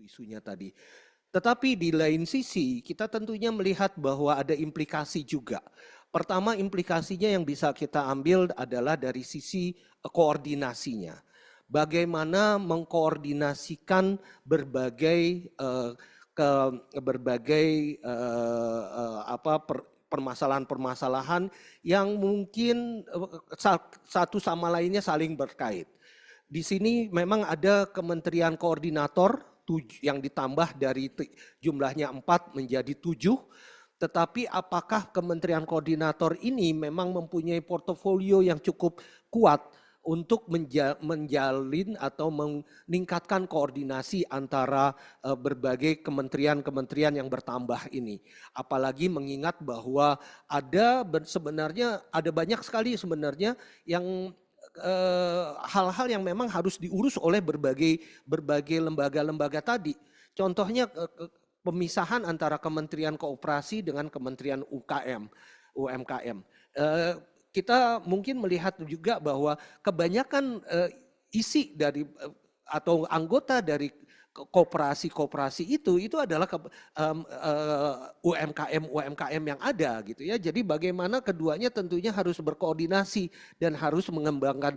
isu-isunya tadi. Tetapi di lain sisi kita tentunya melihat bahwa ada implikasi juga. Pertama, implikasinya yang bisa kita ambil adalah dari sisi koordinasinya. Bagaimana mengkoordinasikan berbagai permasalahan-permasalahan yang mungkin satu sama lainnya saling berkait. Di sini memang ada kementerian koordinator yang ditambah dari jumlahnya 4 menjadi 7. Tetapi apakah kementerian koordinator ini memang mempunyai portofolio yang cukup kuat untuk menjalin atau meningkatkan koordinasi antara berbagai kementerian-kementerian yang bertambah ini. Apalagi mengingat bahwa sebenarnya ada banyak sekali sebenarnya yang hal-hal yang memang harus diurus oleh berbagai lembaga-lembaga tadi. Contohnya pemisahan antara Kementerian Koperasi dengan Kementerian UMKM. Kita mungkin melihat juga bahwa kebanyakan isi dari atau anggota dari koperasi itu adalah UMKM yang ada gitu ya. Jadi bagaimana keduanya tentunya harus berkoordinasi dan harus mengembangkan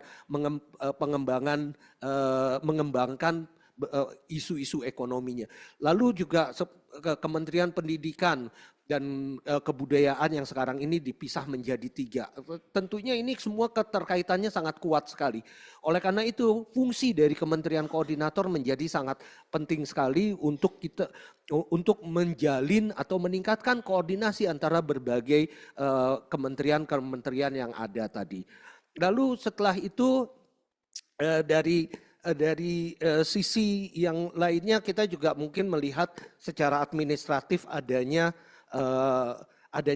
isu-isu ekonominya. Lalu juga Kementerian Pendidikan dan kebudayaan yang sekarang ini dipisah menjadi 3. Tentunya ini semua keterkaitannya sangat kuat sekali. Oleh karena itu fungsi dari Kementerian Koordinator menjadi sangat penting sekali untuk menjalin atau meningkatkan koordinasi antara berbagai kementerian-kementerian yang ada tadi. Lalu setelah itu dari sisi yang lainnya kita juga mungkin melihat secara administratif adanya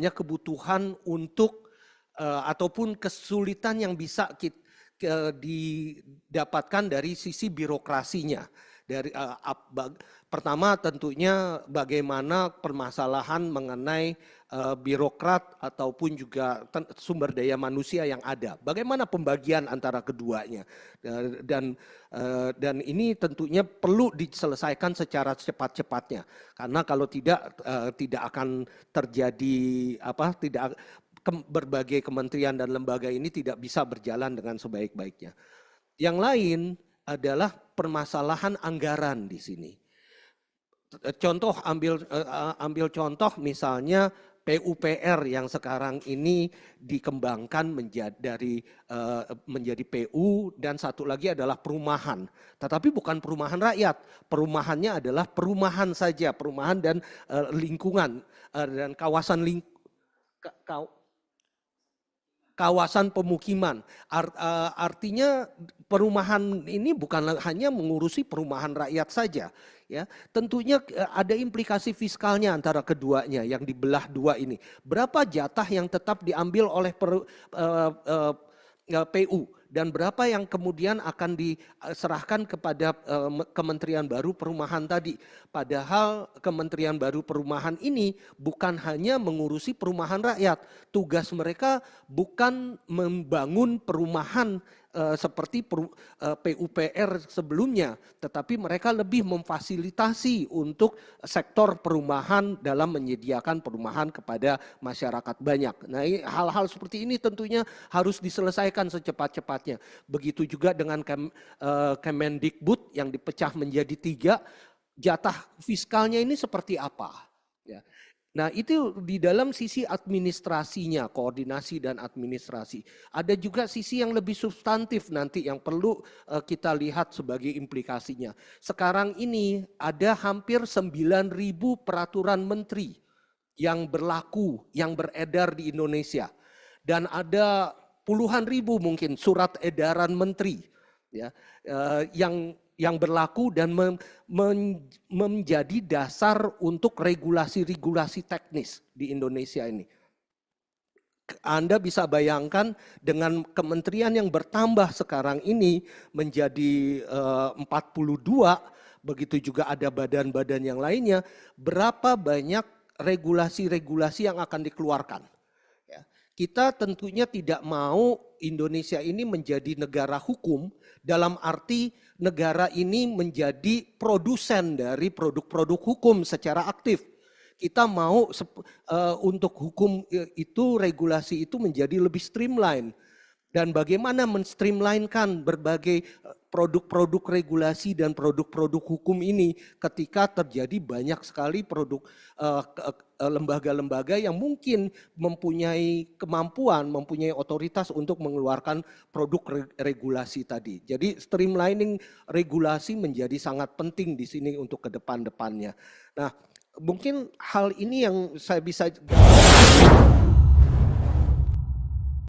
kebutuhan untuk ataupun kesulitan yang bisa didapatkan dari sisi birokrasinya. Pertama tentunya bagaimana permasalahan mengenai birokrat ataupun juga sumber daya manusia yang ada. Bagaimana pembagian antara keduanya. Dan ini tentunya perlu diselesaikan secara cepat-cepatnya. Karena kalau tidak akan terjadi berbagai kementerian dan lembaga ini tidak bisa berjalan dengan sebaik-baiknya. Yang lain adalah permasalahan anggaran di sini. Contoh ambil contoh misalnya PUPR yang sekarang ini dikembangkan menjadi PU dan satu lagi adalah perumahan. Tetapi bukan perumahan rakyat, perumahannya adalah perumahan saja, perumahan dan lingkungan dan kawasan pemukiman. Artinya perumahan ini bukan hanya mengurusi perumahan rakyat saja. Ya, tentunya ada implikasi fiskalnya antara keduanya yang dibelah dua ini. Berapa jatah yang tetap diambil oleh PU dan berapa yang kemudian akan diserahkan kepada Kementerian Baru Perumahan tadi. Padahal Kementerian Baru Perumahan ini bukan hanya mengurusi perumahan rakyat. Tugas mereka bukan membangun perumahan seperti PUPR sebelumnya, tetapi mereka lebih memfasilitasi untuk sektor perumahan dalam menyediakan perumahan kepada masyarakat banyak. Nah, hal-hal seperti ini tentunya harus diselesaikan secepat-cepatnya. Begitu juga dengan Kemendikbud yang dipecah menjadi 3, jatah fiskalnya ini seperti apa? Ya. Nah, itu di dalam sisi administrasinya, koordinasi dan administrasi. Ada juga sisi yang lebih substantif nanti yang perlu kita lihat sebagai implikasinya. Sekarang ini ada hampir 9.000 peraturan menteri yang berlaku, yang beredar di Indonesia. Dan ada puluhan ribu mungkin surat edaran menteri ya, yang berlaku dan menjadi dasar untuk regulasi-regulasi teknis di Indonesia ini. Anda bisa bayangkan dengan kementerian yang bertambah sekarang ini menjadi 42, begitu juga ada badan-badan yang lainnya, berapa banyak regulasi-regulasi yang akan dikeluarkan. Kita tentunya tidak mau Indonesia ini menjadi negara hukum dalam arti negara ini menjadi produsen dari produk-produk hukum secara aktif. Kita mau untuk hukum itu, regulasi itu menjadi lebih streamline. Dan bagaimana menstreamlinekan berbagai produk-produk regulasi dan produk-produk hukum ini ketika terjadi banyak sekali produk lembaga-lembaga yang mungkin mempunyai kemampuan, mempunyai otoritas untuk mengeluarkan produk regulasi tadi. Jadi streamlining regulasi menjadi sangat penting di sini untuk ke depan-depannya. Nah, mungkin hal ini yang saya bisa